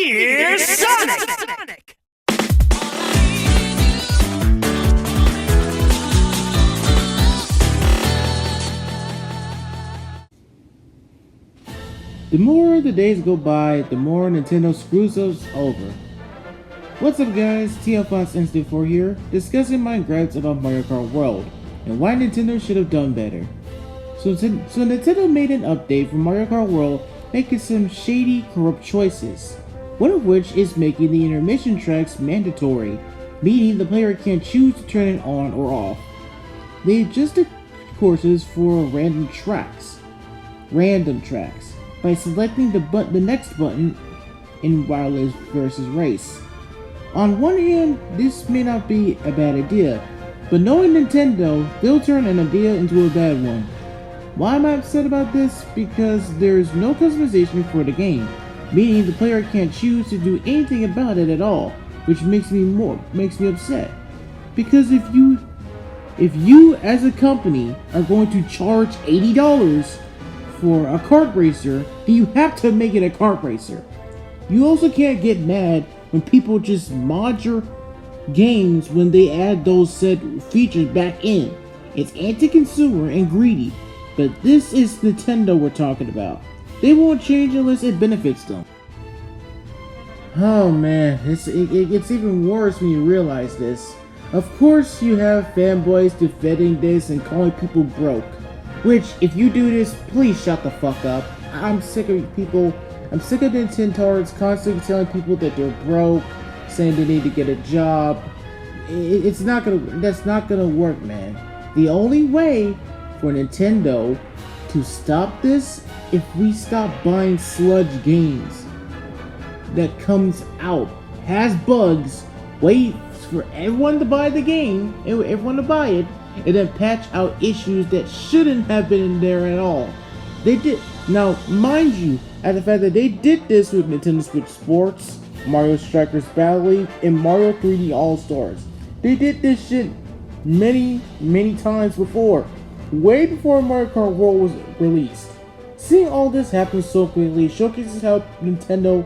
Here's Sonic! The more the days go by, the more Nintendo screws us over. What's up guys, Star Fox Mario here, discussing my gripes about Mario Kart World, and why Nintendo should have done better. So Nintendo made an update for Mario Kart World, making some shady, corrupt choices. One of which is making the intermission tracks mandatory, meaning the player can choose to turn it on or off. They adjusted courses for random tracks, by selecting the next button in wireless versus race. On one hand, this may not be a bad idea, but knowing Nintendo, they'll turn an idea into a bad one. Why am I upset about this? Because there is no customization for the game, meaning the player can't choose to do anything about it at all, which makes me upset. Because if you as a company are going to charge $80 for a kart racer, then you have to make it a kart racer. You also can't get mad when people just mod your games when they add those said features back in. It's anti-consumer and greedy, but this is Nintendo we're talking about. They won't change unless it benefits them. Oh man, it gets even worse when you realize this. Of course you have fanboys defending this and calling people broke. Which, if you do this, please shut the fuck up. I'm sick of nintentards constantly telling people that they're broke, saying they need to get a job. That's not gonna work, man. The only way for Nintendo to stop this, if we stop buying sludge games that comes out, has bugs, waits for everyone to buy the game, and everyone to buy it, and then patch out issues that shouldn't have been in there at all. They did. Now, mind you, at the fact that they did this with Nintendo Switch Sports, Mario Strikers Battle League, and Mario 3D All-Stars. They did this shit many times before, way before Mario Kart World was released. Seeing all this happen so quickly showcases how Nintendo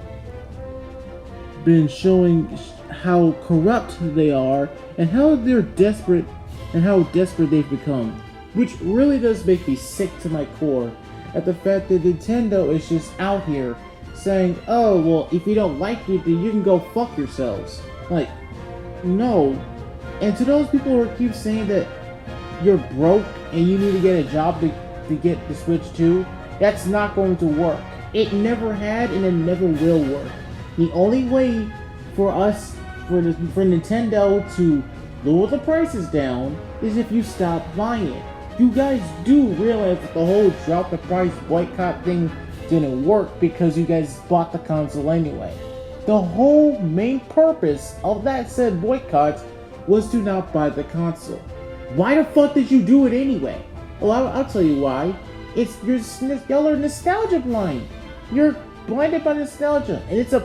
been showing how corrupt they are and how they're desperate and how desperate they've become, which really does make me sick to my core at the fact that Nintendo is just out here saying, oh well, if you don't like it then you can go fuck yourselves. Like, no. And to those people who keep saying that you're broke and you need to get a job to get the Switch 2, that's not going to work. It never had and it never will work. The only way for Nintendo to lower the prices down is if you stop buying it. You guys do realize that the whole drop the price boycott thing didn't work because you guys bought the console anyway. The whole main purpose of that said boycott was to not buy the console. Why the fuck did you do it anyway? Well, I'll tell you why. Y'all are nostalgia blind. You're blinded by nostalgia, and it's a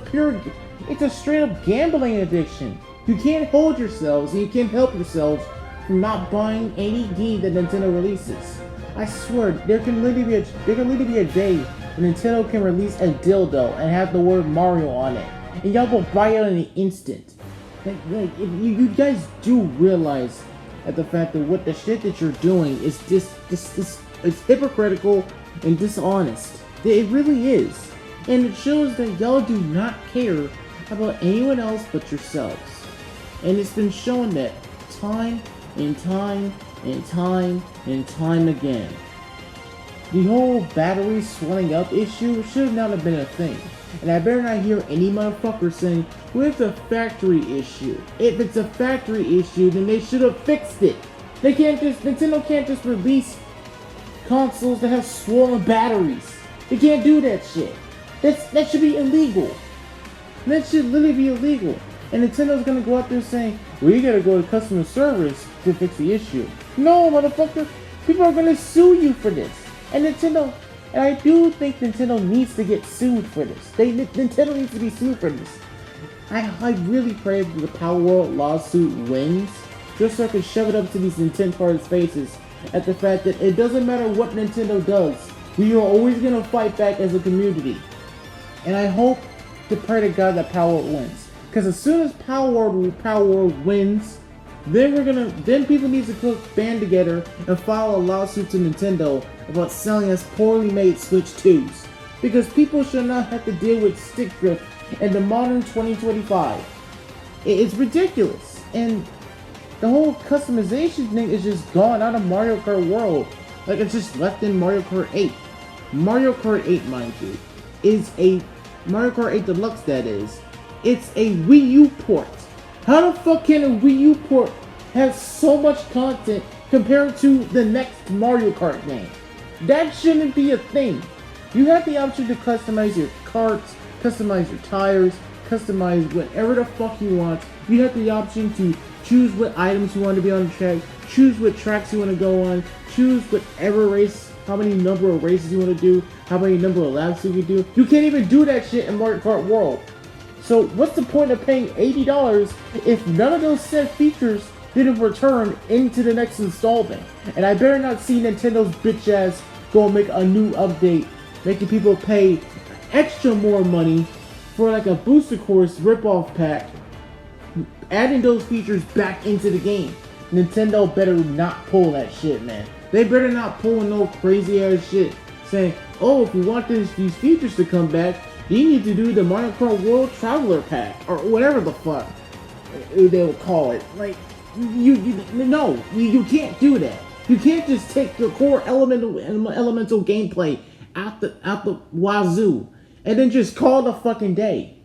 straight up gambling addiction. You can't hold yourselves and you can't help yourselves from not buying any game that Nintendo releases. I swear, there can literally be a day when Nintendo can release a dildo and have the word Mario on it, and y'all will buy it in an instant. Like you guys do realize at the fact that what the shit that you're doing is it's hypocritical and dishonest. It really is, and it shows that y'all do not care about anyone else but yourselves. And it's been shown that time and time again. The whole battery swelling up issue should not have been a thing. And I better not hear any motherfucker saying, well, it's a factory issue. If it's a factory issue, then they should have fixed it. Nintendo can't just release consoles that have swollen batteries. They can't do that shit. That should be illegal. That should literally be illegal. And Nintendo's gonna go out there saying, well, you gotta go to customer service to fix the issue. No, motherfucker. People are gonna sue you for this. And I do think Nintendo needs to get sued for this. Nintendo needs to be sued for this. I really pray that the Power World lawsuit wins, just so I can shove it up to these Nintentards' faces at the fact that it doesn't matter what Nintendo does, we are always gonna fight back as a community. And I hope to pray to God that Power World wins. Because as soon as Power World wins, then people need to band together and file a lawsuit to Nintendo about selling us poorly made Switch 2s. Because people should not have to deal with stick drift in the modern 2025. It's ridiculous. And the whole customization thing is just gone out of Mario Kart World. Like, it's just left in Mario Kart 8. Mario Kart 8, mind you, is a Mario Kart 8 Deluxe, that is. It's a Wii U port. How the fuck can a Wii U port have so much content compared to the next Mario Kart game? That shouldn't be a thing. You have the option to customize your carts, customize your tires, customize whatever the fuck you want. You have the option to choose what items you want to be on the track, choose what tracks you want to go on, choose whatever race, how many number of races you want to do, how many number of laps you can do. You can't even do that shit in Mario Kart World. So what's the point of paying $80 if none of those said features didn't return into the next installment? And I better not see Nintendo's bitch ass go and make a new update, making people pay extra more money for like a booster course ripoff pack, adding those features back into the game. Nintendo better not pull that shit, man. They better not pull no crazy ass shit saying, oh, if you want these features to come back, you need to do the Mario Kart World Traveler Pack, or whatever the fuck they will call it. Like, you can't do that. You can't just take the core elemental gameplay out the wazoo and then just call it a fucking day.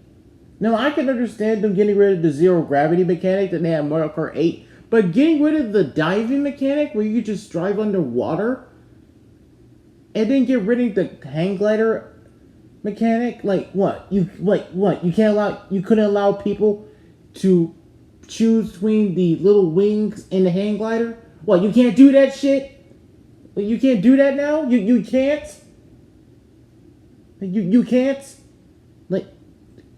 Now, I can understand them getting rid of the zero gravity mechanic that they have in Mario Kart 8, but getting rid of the diving mechanic where you just drive underwater and then get rid of the hang glider mechanic, like what? You couldn't allow people to choose between the little wings and the hang glider? What, you can't do that shit? Like, you can't do that now? You can't? You can't? Like,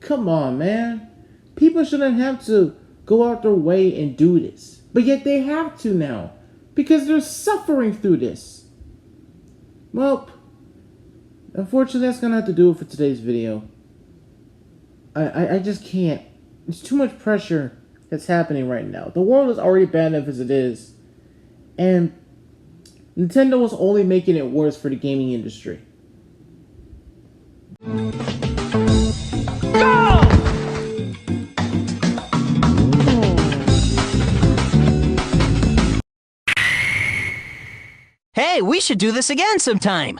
come on, man. People shouldn't have to go out their way and do this. But yet they have to now. Because they're suffering through this. Well, unfortunately, that's going to have to do it for today's video. I just can't. There's too much pressure that's happening right now. The world is already bad enough as it is. And Nintendo is only making it worse for the gaming industry. Go! Hey, we should do this again sometime.